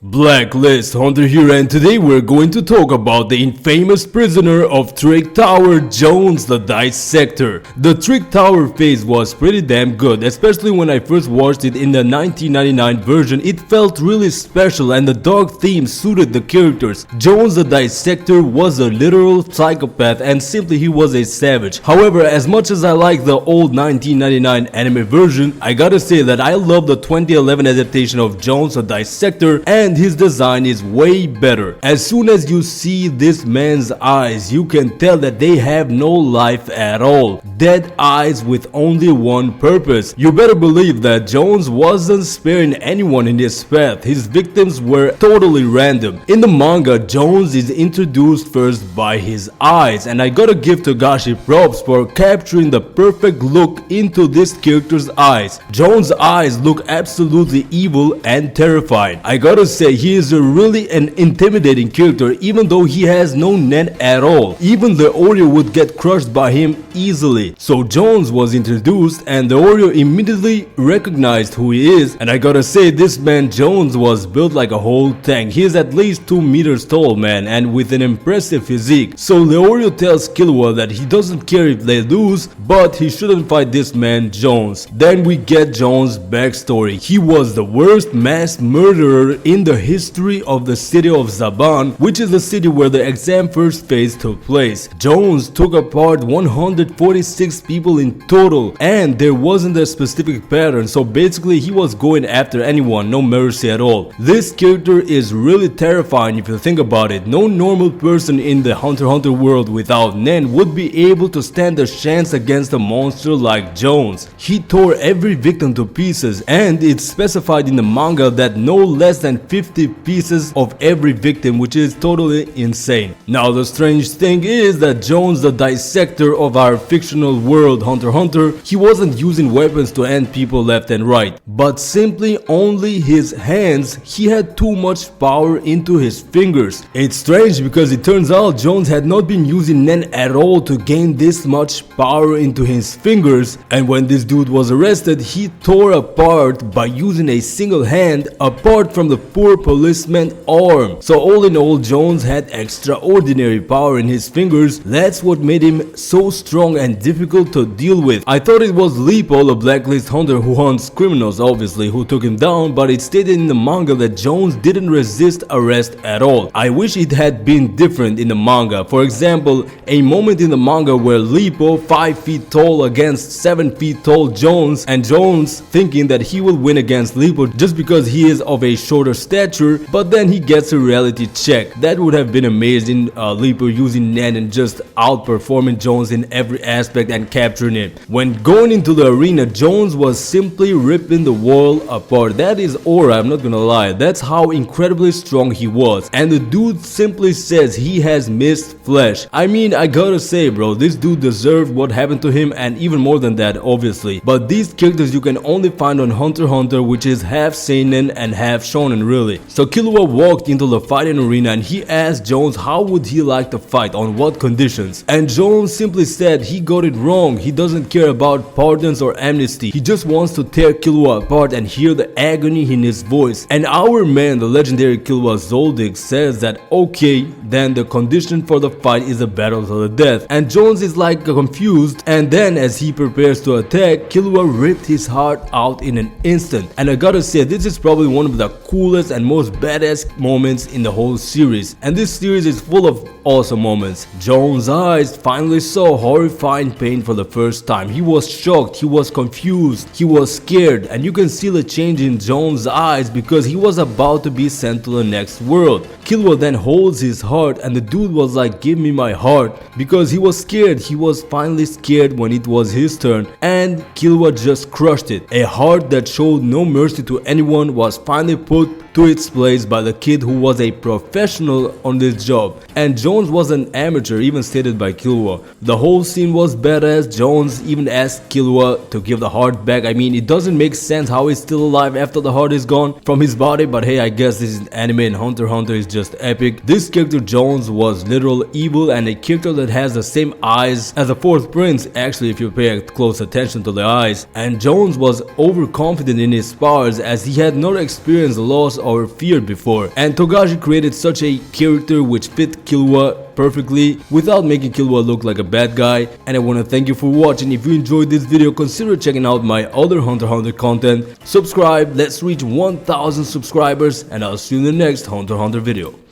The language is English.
Blacklist Hunter here, and today we're going to talk about the infamous prisoner of Trick Tower, Johness the Dissector. The Trick Tower phase was pretty damn good, especially when I first watched it in the 1999 version. It felt really special and the dark theme suited the characters. Johness the Dissector was a literal psychopath and simply he was a savage. However, as much as I like the old 1999 anime version, I gotta say that I love the 2011 adaptation of Johness the Dissector, and his design is way better. As soon as you see this man's eyes, you can tell that they have no life at all. Dead eyes with only one purpose. You better believe that Johness wasn't sparing anyone in his path. His victims were totally random. In the manga, Johness is introduced first by his eyes, and I gotta give Togashi props for capturing the perfect look into this character's eyes. Johness' eyes look absolutely evil and terrifying. I gotta say, he is really an intimidating character even though he has no net at all. Even the Oreo would get crushed by him easily. So Johness was introduced and the Oreo immediately recognized who he is, and I gotta say, this man Johness was built like a whole tank. He is at least 2 meters tall, man, and with an impressive physique. So the Oreo tells Killua that he doesn't care if they lose, but he shouldn't fight this man Johness. Then we get Johness' backstory. He was the worst mass murderer in the history of the city of Zaban, which is the city where the exam first phase took place. Johness took apart 146 people in total, and there wasn't a specific pattern, so basically he was going after anyone, no mercy at all. This character is really terrifying if you think about it. No normal person in the Hunter x Hunter world without Nen would be able to stand a chance against a monster like Johness. He tore every victim to pieces, and it's specified in the manga that no less than 50 pieces of every victim, which is totally insane. Now the strange thing is that Johness the Dissector of our fictional world Hunter x Hunter, he wasn't using weapons to end people left and right, but simply only his hands. He had too much power into his fingers. It's strange because it turns out Johness had not been using Nen at all to gain this much power into his fingers, and when this dude was arrested, he tore apart by using a single hand apart from the poor policeman's arm. So all in all, Johness had extraordinary power in his fingers. That's what made him so strong and difficult to deal with. I thought it was Leopold, a blacklist hunter who hunts criminals, obviously, who took him down, but it stated in the manga that Johness didn't resist arrest at all. I wish it had been different in the manga. For example, a moment in the manga where Leopold, 5 feet tall against 7 feet tall Johness, and Johness thinking that he will win against Leopold just because he is of a shorter stature, but then he gets a reality check. That would have been amazing. Leopold using Nen and just outperforming Johness in every aspect and capturing it. When going into the arena, Johness was simply ripping the world apart. That is aura, I'm not gonna lie. That's how incredibly strong he was. And the dude simply says he has missed flesh. I mean, I gotta say, bro, this dude deserved what happened to him, and even more than that, obviously. But these characters you can only find on Hunter x Hunter, which is half seinen and half shonen, really. So Killua walked into the fighting arena and he asked Johness how would he like to fight, on what conditions, and Johness simply said he got it wrong. He doesn't care about pardons or amnesty. He just wants to tear Killua apart and hear the agony in his voice. And our man, the legendary Killua Zoldyck, says that okay, then the condition for the fight is a battle to the death. And Johness is like confused, and then as he prepares to attack, Killua ripped his heart out in an instant. And I gotta say, this is probably one of the coolest and most badass moments in the whole series, and this series is full of awesome moments. John's eyes finally saw horrifying pain for the first time. He was shocked, he was confused, he was scared, and you can see the change in John's eyes because he was about to be sent to the next world. Killua then holds his heart and the dude was like, give me my heart, because he was scared. He was finally scared when it was his turn, and Killua just crushed it. A heart that showed no mercy to anyone was finally put to its place by the kid who was a professional on this job, and Johness was an amateur, even stated by Killua. The whole scene was badass. Johness even asked Killua to give the heart back. I mean, it doesn't make sense how he's still alive after the heart is gone from his body, but hey, I guess this is anime and Hunter x Hunter is just epic. This character Johness was literal evil and a character that has the same eyes as the fourth prince, actually, if you pay close attention to the eyes. And Johness was overconfident in his powers as he had not experienced the loss or feared before, and Togashi created such a character which fit Killua perfectly without making Killua look like a bad guy. And I want to thank you for watching. If you enjoyed this video, consider checking out my other Hunter x Hunter content. Subscribe, let's reach 1000 subscribers, and I'll see you in the next Hunter x Hunter video.